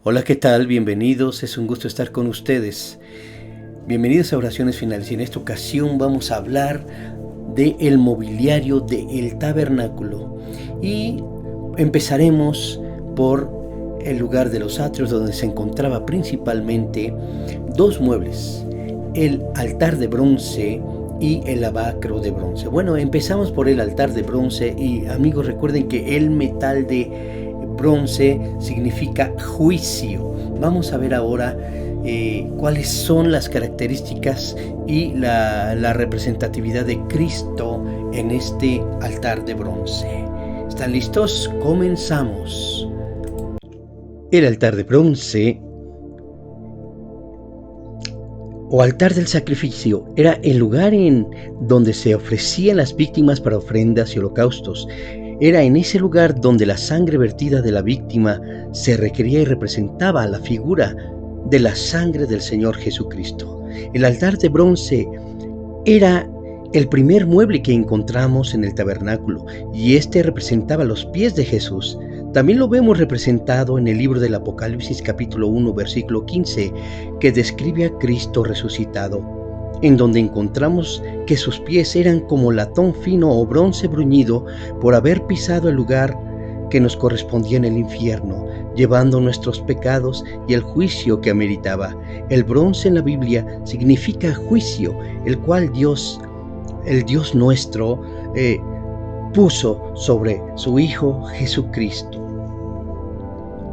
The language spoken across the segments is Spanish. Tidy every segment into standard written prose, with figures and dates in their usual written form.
Hola, ¿qué tal? Bienvenidos, es un gusto estar con ustedes. Bienvenidos a Oraciones Finales y en esta ocasión vamos a hablar del mobiliario del tabernáculo y empezaremos por el lugar de los atrios donde se encontraba principalmente dos muebles, el altar de bronce y el lavacro de bronce. Bueno, empezamos por el altar de bronce y amigos, recuerden que el metal de bronce significa juicio. Vamos a ver ahora cuáles son las características y la representatividad de Cristo en este altar de bronce. ¿Están listos? Comenzamos. El altar de bronce o altar del sacrificio era el lugar en donde se ofrecían las víctimas para ofrendas y holocaustos. Era en ese lugar donde la sangre vertida de la víctima se requería y representaba la figura de la sangre del Señor Jesucristo. El altar de bronce era el primer mueble que encontramos en el tabernáculo y este representaba los pies de Jesús. También lo vemos representado en el libro del Apocalipsis capítulo 1 versículo 15 que describe a Cristo resucitado, en donde encontramos que sus pies eran como latón fino o bronce bruñido por haber pisado el lugar que nos correspondía en el infierno, llevando nuestros pecados y el juicio que ameritaba. El bronce en la Biblia significa juicio, el cual Dios, el Dios nuestro, puso sobre su Hijo Jesucristo.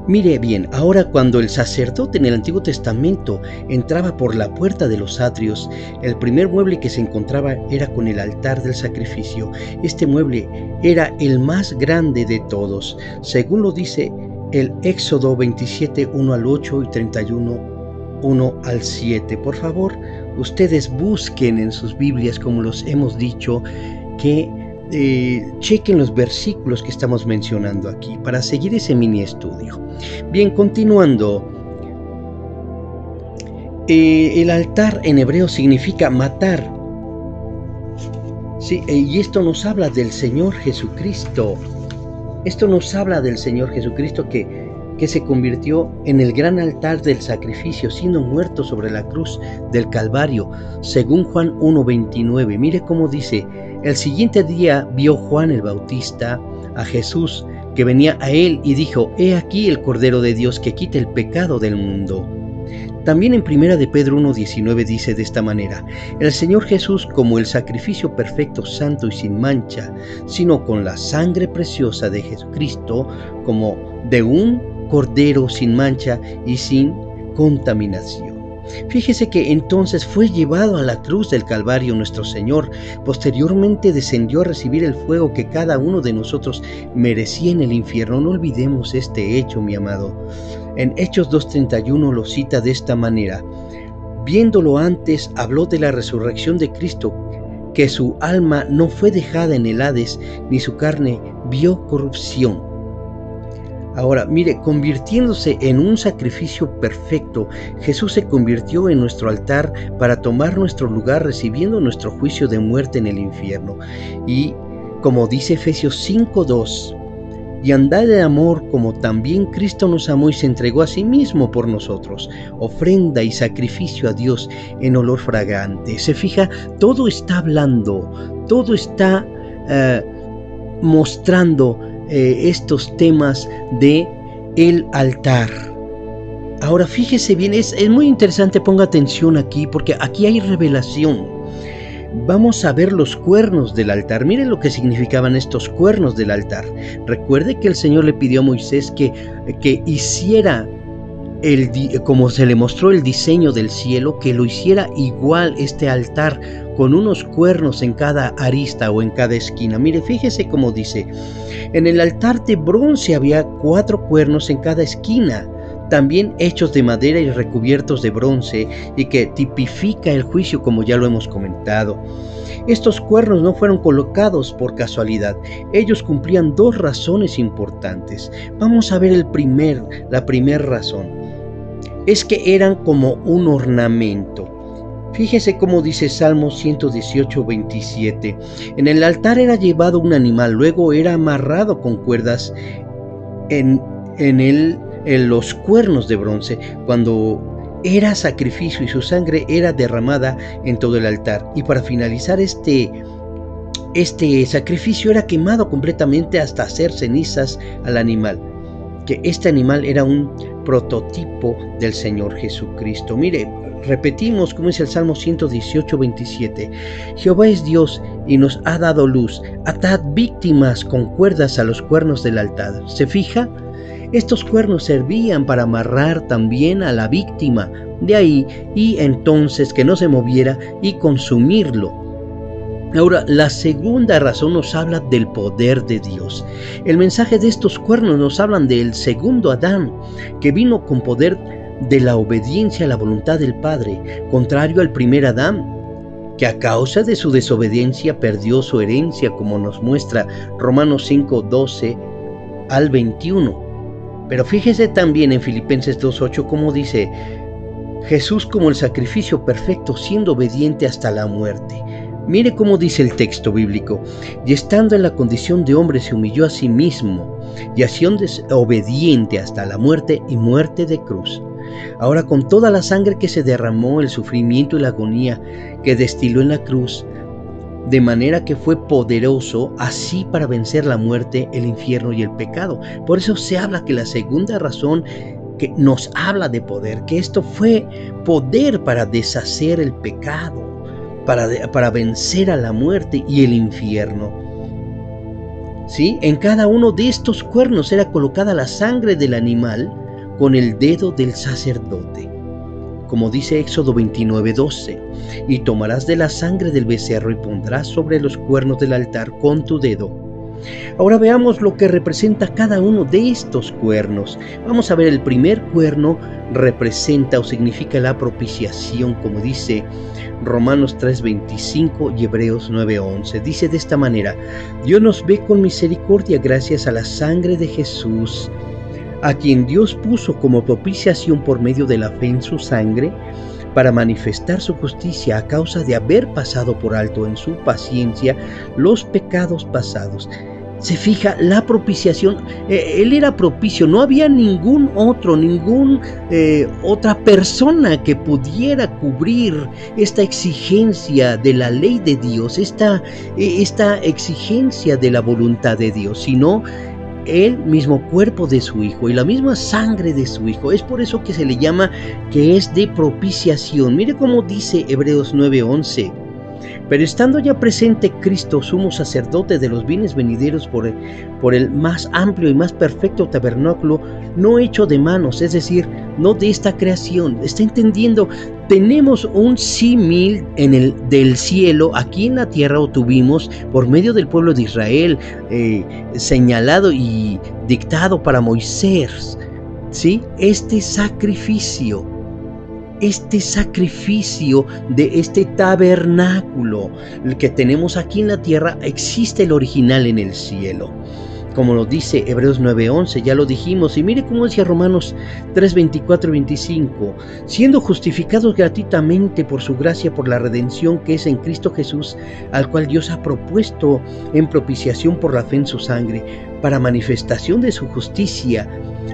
Mire bien, ahora cuando el sacerdote en el Antiguo Testamento entraba por la puerta de los atrios, el primer mueble que se encontraba era con el altar del sacrificio. Este mueble era el más grande de todos, según lo dice el Éxodo 27, 1 al 8 y 31, 1 al 7. Por favor, ustedes busquen en sus Biblias, como los hemos dicho, que chequen los versículos que estamos mencionando aquí para seguir ese mini estudio. Bien, continuando, el altar en hebreo significa matar. Sí, y esto nos habla del Señor Jesucristo. Esto nos habla del Señor Jesucristo que se convirtió en el gran altar del sacrificio, siendo muerto sobre la cruz del Calvario, según Juan 1:29. Mire cómo dice: el siguiente día vio Juan el Bautista a Jesús que venía a él y dijo: he aquí el Cordero de Dios que quita el pecado del mundo. También en 1 de Pedro 1:19 dice de esta manera: el Señor Jesús como el sacrificio perfecto, santo y sin mancha, sino con la sangre preciosa de Jesucristo, como de un cordero sin mancha y sin contaminación. Fíjese que entonces fue llevado a la cruz del Calvario nuestro Señor. Posteriormente descendió a recibir el fuego que cada uno de nosotros merecía en el infierno. No olvidemos este hecho, mi amado. En Hechos 2:31 lo cita de esta manera: viéndolo antes, habló de la resurrección de Cristo, que su alma no fue dejada en el Hades, ni su carne vio corrupción. Ahora, mire, convirtiéndose en un sacrificio perfecto, Jesús se convirtió en nuestro altar para tomar nuestro lugar, recibiendo nuestro juicio de muerte en el infierno. Y como dice Efesios 5:2, y andad de amor como también Cristo nos amó y se entregó a sí mismo por nosotros, ofrenda y sacrificio a Dios en olor fragante. Se fija, todo está hablando, todo está mostrando estos temas de el altar. Ahora fíjese bien, es muy interesante, ponga atención aquí porque aquí hay revelación. Vamos a ver los cuernos del altar. Miren lo que significaban estos cuernos del altar. Recuerde que el Señor le pidió a Moisés que hiciera como se le mostró el diseño del cielo, que lo hiciera igual este altar, con unos cuernos en cada arista o en cada esquina. Mire, fíjese cómo dice: en el altar de bronce había 4 cuernos en cada esquina, también hechos de madera y recubiertos de bronce, y que tipifica el juicio, como ya lo hemos comentado. Estos cuernos no fueron colocados por casualidad, ellos cumplían 2 razones importantes. Vamos a ver la primera razón. Es que eran como un ornamento. Fíjese cómo dice Salmo 118:27. En el altar era llevado un animal, luego era amarrado con cuerdas en él los cuernos de bronce, cuando era sacrificio y su sangre era derramada en todo el altar. Y para finalizar este sacrificio era quemado completamente hasta hacer cenizas al animal, que este animal era un prototipo del Señor Jesucristo. Mire, repetimos como dice el Salmo 118, 27. Jehová es Dios y nos ha dado luz. Atad víctimas con cuerdas a los cuernos del altar. ¿Se fija? Estos cuernos servían para amarrar también a la víctima de ahí, y entonces que no se moviera y consumirlo. Ahora, la segunda razón nos habla del poder de Dios. El mensaje de estos cuernos nos hablan del segundo Adán, que vino con poder de la obediencia a la voluntad del Padre, contrario al primer Adán, que a causa de su desobediencia perdió su herencia, como nos muestra Romanos 5, 12 al 21. Pero fíjese también en Filipenses 2:8 como dice: Jesús como el sacrificio perfecto, siendo obediente hasta la muerte. Mire cómo dice el texto bíblico: y estando en la condición de hombre se humilló a sí mismo, y siendo obediente hasta la muerte y muerte de cruz. Ahora, con toda la sangre que se derramó, el sufrimiento y la agonía que destiló en la cruz, de manera que fue poderoso así para vencer la muerte, el infierno y el pecado. Por eso se habla que la segunda razón que nos habla de poder, que esto fue poder para deshacer el pecado, para vencer a la muerte y el infierno. ¿Sí? En cada uno de estos cuernos era colocada la sangre del animal con el dedo del sacerdote, como dice Éxodo 29:12, y tomarás de la sangre del becerro y pondrás sobre los cuernos del altar con tu dedo. Ahora veamos lo que representa cada uno de estos cuernos. Vamos a ver, el primer cuerno representa o significa la propiciación, como dice Romanos 3:25 y Hebreos 9:11. Dice de esta manera: Dios nos ve con misericordia gracias a la sangre de Jesús, a quien Dios puso como propiciación por medio de la fe en su sangre, para manifestar su justicia a causa de haber pasado por alto en su paciencia los pecados pasados. Se fija, la propiciación, Él era propicio, no había otra persona que pudiera cubrir esta exigencia de la ley de Dios, esta exigencia de la voluntad de Dios, sino el mismo cuerpo de su Hijo y la misma sangre de su Hijo. Es por eso que se le llama que es de propiciación. Mire cómo dice Hebreos 9:11. Pero estando ya presente Cristo, sumo sacerdote de los bienes venideros por el más amplio y más perfecto tabernáculo, no hecho de manos, es decir, no de esta creación. ¿Está entendiendo? Tenemos un símil del cielo, aquí en la tierra lo tuvimos por medio del pueblo de Israel, señalado y dictado para Moisés, ¿sí? Este sacrificio de este tabernáculo, el que tenemos aquí en la tierra, existe el original en el cielo, como lo dice Hebreos 9:11, ya lo dijimos. Y mire cómo decía Romanos 3:24 y 25, siendo justificados gratuitamente por su gracia, por la redención que es en Cristo Jesús, al cual Dios ha propuesto en propiciación por la fe en su sangre, para manifestación de su justicia.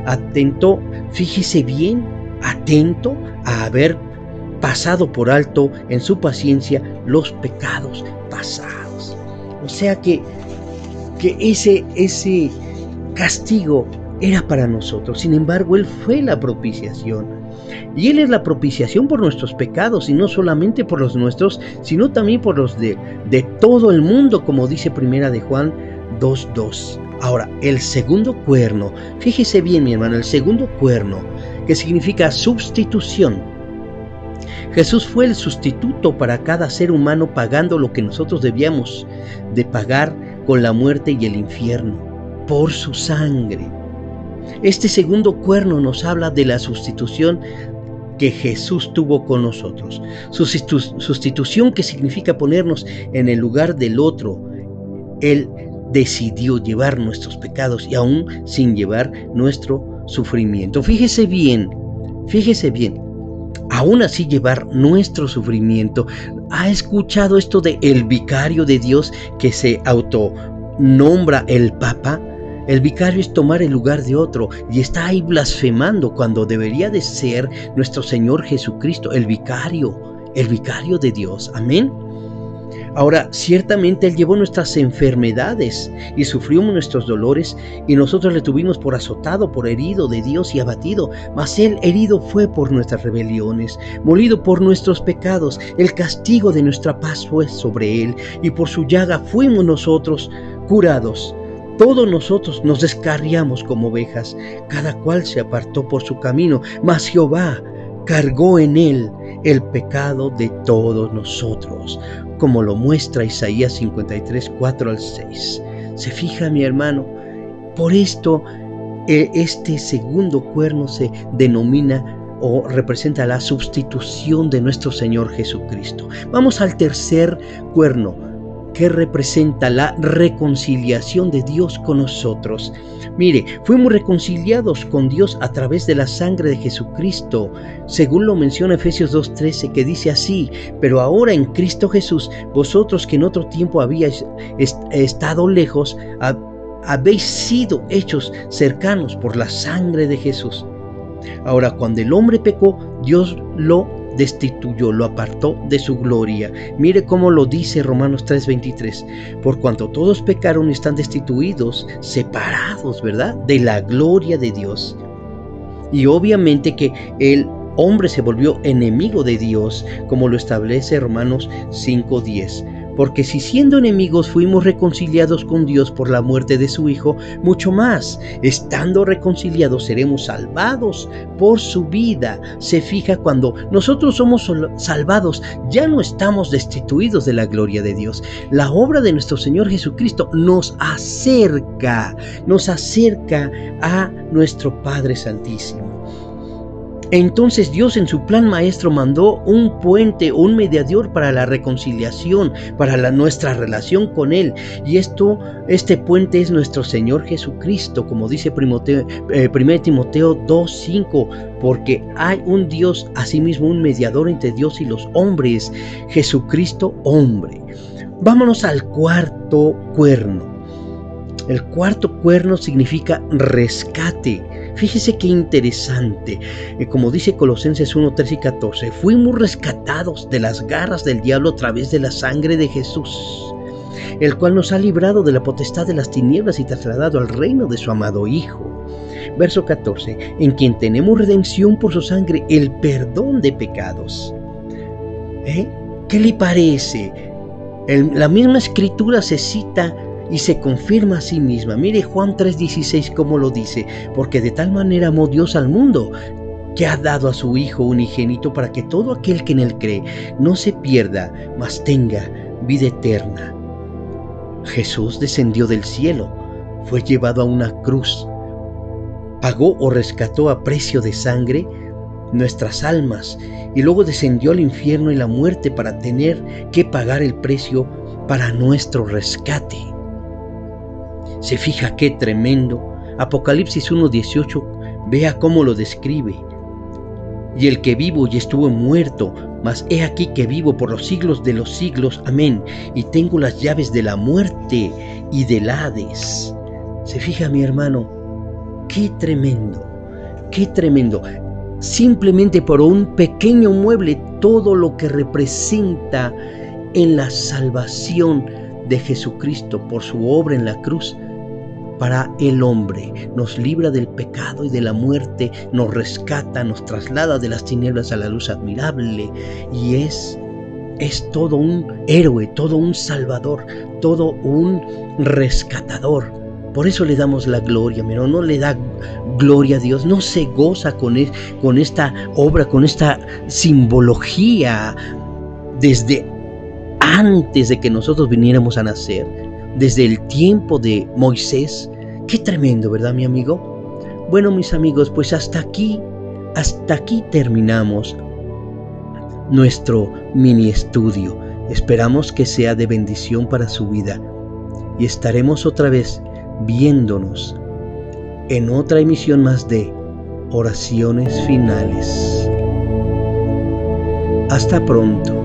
Atento, fíjese bien, atento a haber pasado por alto en su paciencia los pecados pasados. O sea que ese castigo era para nosotros. Sin embargo, Él fue la propiciación. Y Él es la propiciación por nuestros pecados, y no solamente por los nuestros, sino también por los de todo el mundo, como dice Primera de Juan 2:2. Ahora, el segundo cuerno, fíjese bien, mi hermano, el segundo cuerno, que significa sustitución. Jesús fue el sustituto para cada ser humano, pagando lo que nosotros debíamos de pagar con la muerte y el infierno, por su sangre. Este segundo cuerno nos habla de la sustitución que Jesús tuvo con nosotros. Sustitución, que significa ponernos en el lugar del otro. Él decidió llevar nuestros pecados y aún sin llevar nuestro sufrimiento. Fíjese bien, aún así llevar nuestro sufrimiento. ¿Ha escuchado esto de el vicario de Dios, que se autonombra el Papa? El vicario es tomar el lugar de otro y está ahí blasfemando cuando debería de ser nuestro Señor Jesucristo, el vicario de Dios. Amén. Ahora, ciertamente Él llevó nuestras enfermedades y sufrió nuestros dolores, y nosotros le tuvimos por azotado, por herido de Dios y abatido. Mas Él herido fue por nuestras rebeliones, molido por nuestros pecados. El castigo de nuestra paz fue sobre Él, y por su llaga fuimos nosotros curados. Todos nosotros nos descarriamos como ovejas, cada cual se apartó por su camino, mas Jehová cargó en Él el pecado de todos nosotros, como lo muestra Isaías 53, 4 al 6. ¿Se fija, mi hermano? Por esto, este segundo cuerno se denomina o representa la sustitución de nuestro Señor Jesucristo. Vamos al tercer cuerno, que representa la reconciliación de Dios con nosotros. Mire, fuimos reconciliados con Dios a través de la sangre de Jesucristo, según lo menciona Efesios 2:13, que dice así: pero ahora en Cristo Jesús, vosotros que en otro tiempo habíais estado lejos, habéis sido hechos cercanos por la sangre de Jesús. Ahora, cuando el hombre pecó, Dios lo destituyó, lo apartó de su gloria. Mire cómo lo dice Romanos 3:23. Por cuanto todos pecaron y están destituidos, separados, ¿verdad?, de la gloria de Dios. Y obviamente que el hombre se volvió enemigo de Dios, como lo establece Romanos 5:10. Porque si siendo enemigos fuimos reconciliados con Dios por la muerte de su Hijo, mucho más, estando reconciliados, seremos salvados por su vida. Se fija, cuando nosotros somos salvados, ya no estamos destituidos de la gloria de Dios. La obra de nuestro Señor Jesucristo nos acerca a nuestro Padre Santísimo. Entonces Dios, en su plan maestro, mandó un puente, un mediador para la reconciliación, para nuestra relación con Él. Y este puente es nuestro Señor Jesucristo, como dice 1 Timoteo 2:5, porque hay un Dios, asimismo un mediador entre Dios y los hombres, Jesucristo hombre. Vámonos al cuarto cuerno. El cuarto cuerno significa rescate. Fíjese qué interesante. Como dice Colosenses 1, 13 y 14, fuimos rescatados de las garras del diablo a través de la sangre de Jesús, el cual nos ha librado de la potestad de las tinieblas y trasladado al reino de su amado Hijo. Verso 14, en quien tenemos redención por su sangre, el perdón de pecados. ¿Qué le parece? La misma escritura se cita y se confirma a sí misma. Mire Juan 3:16 cómo lo dice: porque de tal manera amó Dios al mundo, que ha dado a su Hijo unigénito, para que todo aquel que en Él cree no se pierda, mas tenga vida eterna. Jesús descendió del cielo, fue llevado a una cruz, pagó o rescató a precio de sangre nuestras almas, y luego descendió al infierno y la muerte para tener que pagar el precio para nuestro rescate. Se fija qué tremendo. Apocalipsis 1:18, vea cómo lo describe. Y el que vivo y estuvo muerto, mas he aquí que vivo por los siglos de los siglos. Amén. Y tengo las llaves de la muerte y del Hades. Se fija, mi hermano, qué tremendo, qué tremendo. Simplemente por un pequeño mueble, todo lo que representa en la salvación de Jesucristo por su obra en la cruz para el hombre. Nos libra del pecado y de la muerte, nos rescata, nos traslada de las tinieblas a la luz admirable, y es todo un héroe, todo un salvador, todo un rescatador. Por eso le damos la gloria, pero no le da gloria a Dios, no se goza con esta obra, con esta simbología desde antes de que nosotros viniéramos a nacer, desde el tiempo de Moisés. Qué tremendo, ¿verdad, mi amigo? Bueno, mis amigos, pues hasta aquí terminamos nuestro mini estudio. Esperamos que sea de bendición para su vida, y estaremos otra vez viéndonos en otra emisión más de Oraciones Finales. Hasta pronto.